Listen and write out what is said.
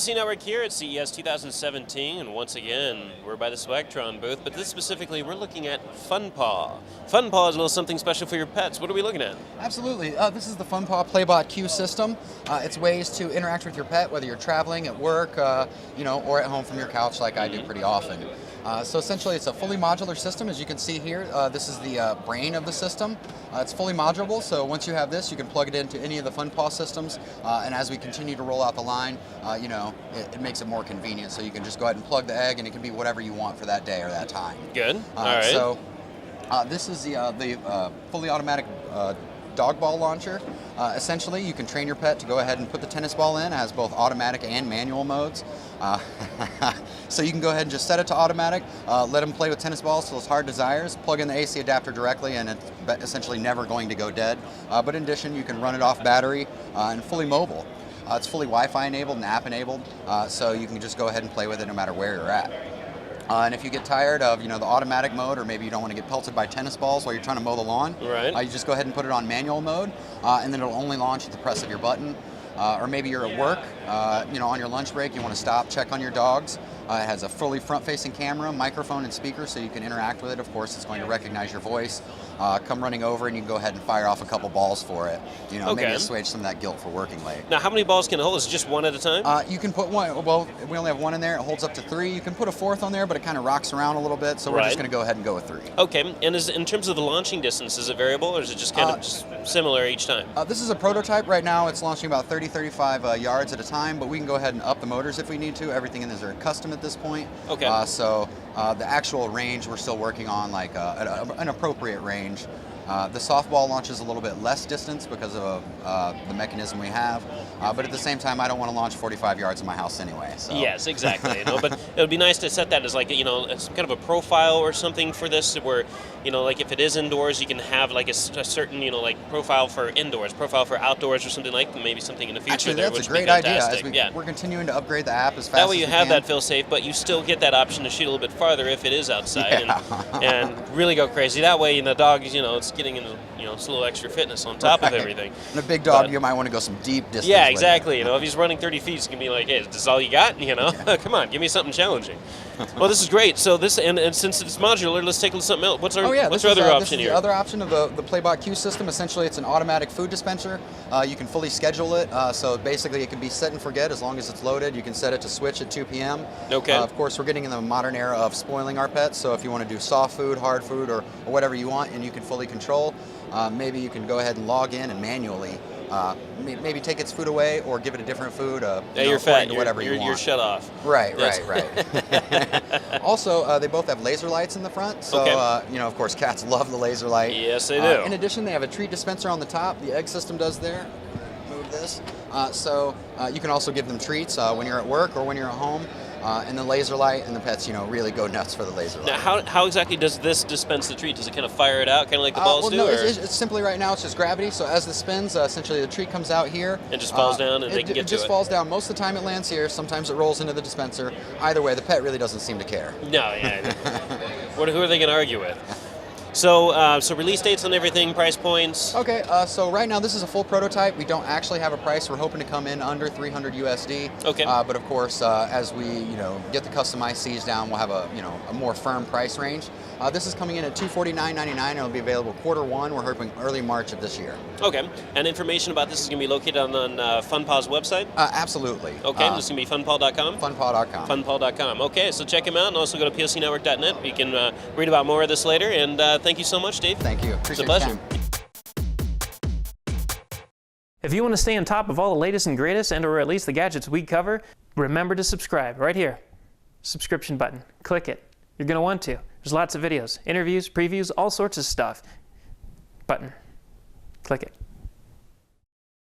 PLC Network here at CES 2017, and once again, we're by the Swagtron booth, but this specifically, we're looking at Funpaw. Funpaw is a little something special for your pets. What are we looking at? Absolutely. This is the Funpaw Playbot Q system. It's ways to interact with your pet, whether you're traveling, at work, or at home from your couch like I do pretty often. So essentially, it's a fully modular system. As you can see here, this is the brain of the system. It's fully modulable, so once you have this, you can plug it into any of the Funpaw systems, and as we continue to roll out the line, it makes it more convenient, so you can just go ahead and plug the egg, and it can be whatever you want for that day or that time. Good. All right. So this is the fully automatic dog ball launcher. Essentially, you can train your pet to go ahead and put the tennis ball in. It has both automatic and manual modes. So you can go ahead and just set it to automatic, let him play with tennis balls till his heart desires, plug in the AC adapter directly, and it's essentially never going to go dead. But in addition, you can run it off battery and fully mobile. It's fully Wi-Fi enabled and app enabled, so you can just go ahead and play with it no matter where you're at. And if you get tired of the automatic mode, or maybe you don't want to get pelted by tennis balls while you're trying to mow the lawn, right. You just go ahead and put it on manual mode, and then it'll only launch at the press of your button. Or maybe you're at work, on your lunch break, you want to stop, check on your dogs. It has a fully front-facing camera, microphone, and speaker, so you can interact with it. Of course, it's going to recognize your voice. Come running over, and you can go ahead and fire off a couple balls for it. Maybe assuage some of that guilt for working late. Now, how many balls can it hold? Is it just one at a time? You can put one. Well, we only have one in there. It holds up to 3. You can put a 4th on there, but it kind of rocks around a little bit, so we're just going to go ahead and go with 3. Okay, and in terms of the launching distance, is it variable, or is it just kind of just similar each time? This is a prototype. Right now, it's launching about 30, 35 yards at a time, but we can go ahead and up the motors if we need to. Everything in this are custom at this point. Okay. So the actual range, we're still working on like an appropriate range. The softball launches a little bit less distance because of the mechanism we have, but at the same time, I don't want to launch 45 yards in my house anyway. So. Yes, exactly. But it would be nice to set that as like it's kind of a profile or something for this, where like if it is indoors, you can have like a certain like profile for indoors, profile for outdoors, or something like maybe something in the future. Actually, there, that's which a great idea. We're continuing to upgrade the app as fast as we can. That way you have that feel safe, but you still get that option to shoot a little bit farther if it is outside and really go crazy. That way, the dog, it's getting into it's a little extra fitness on top of everything. And a big dog, you might want to go some deep distance. Yeah, exactly. If he's running 30 feet, it's gonna be like, hey, is this all you got? Come on, give me something challenging. Well, this is great. So this and since it's modular, let's take a look at something else. What's our other option this is here? The other option of the Playbot Q system. Essentially, it's an automatic food dispenser. You can fully schedule it. So basically, it can be set and forget as long as it's loaded. You can set it to switch at 2 p.m. Okay. Of course, we're getting in the modern era of spoiling our pets. So if you want to do soft food, hard food, or whatever you want, and you can fully control, maybe you can go ahead and log in and manually maybe take its food away or give it a different food. You're fat. Whatever you want. You're shut off. Right. Also, they both have laser lights in the front. So, of course, cats love the laser light. Yes, they do. In addition, they have a treat dispenser on the top. The egg system does there. Move this. So you can also give them treats when you're at work or when you're at home. And the laser light, and the pets, really go nuts for the laser light. Now, how exactly does this dispense the treat? Does it kind of fire it out, kind of like the balls do? No, it's simply right now, it's just gravity. So as this spins, essentially the treat comes out here. It just falls down, and they can get to it. It just falls down. Most of the time it lands here. Sometimes it rolls into the dispenser. Either way, the pet really doesn't seem to care. No, yeah. Who are they going to argue with? So, release dates on everything, price points. Okay, so right now this is a full prototype. We don't actually have a price. We're hoping to come in under 300 USD. Okay. But of course, as we get the custom ICs down, we'll have a more firm price range. This is coming in at $249.99. It'll be available Q1. We're hoping early March of this year. Okay. And information about this is going to be located on Funpaw's website? Absolutely. Okay. This is going to be funpaw.com? Funpaw.com. Funpaw.com. Okay. So check him out, and also go to plcnetwork.net. You can read about more of this later. And thank you so much, Dave. Thank you. It's a pleasure. If you want to stay on top of all the latest and greatest, or at least the gadgets we cover, remember to subscribe right here. Subscription button. Click it. You're going to want to. There's lots of videos, interviews, previews, all sorts of stuff. Button. Click it.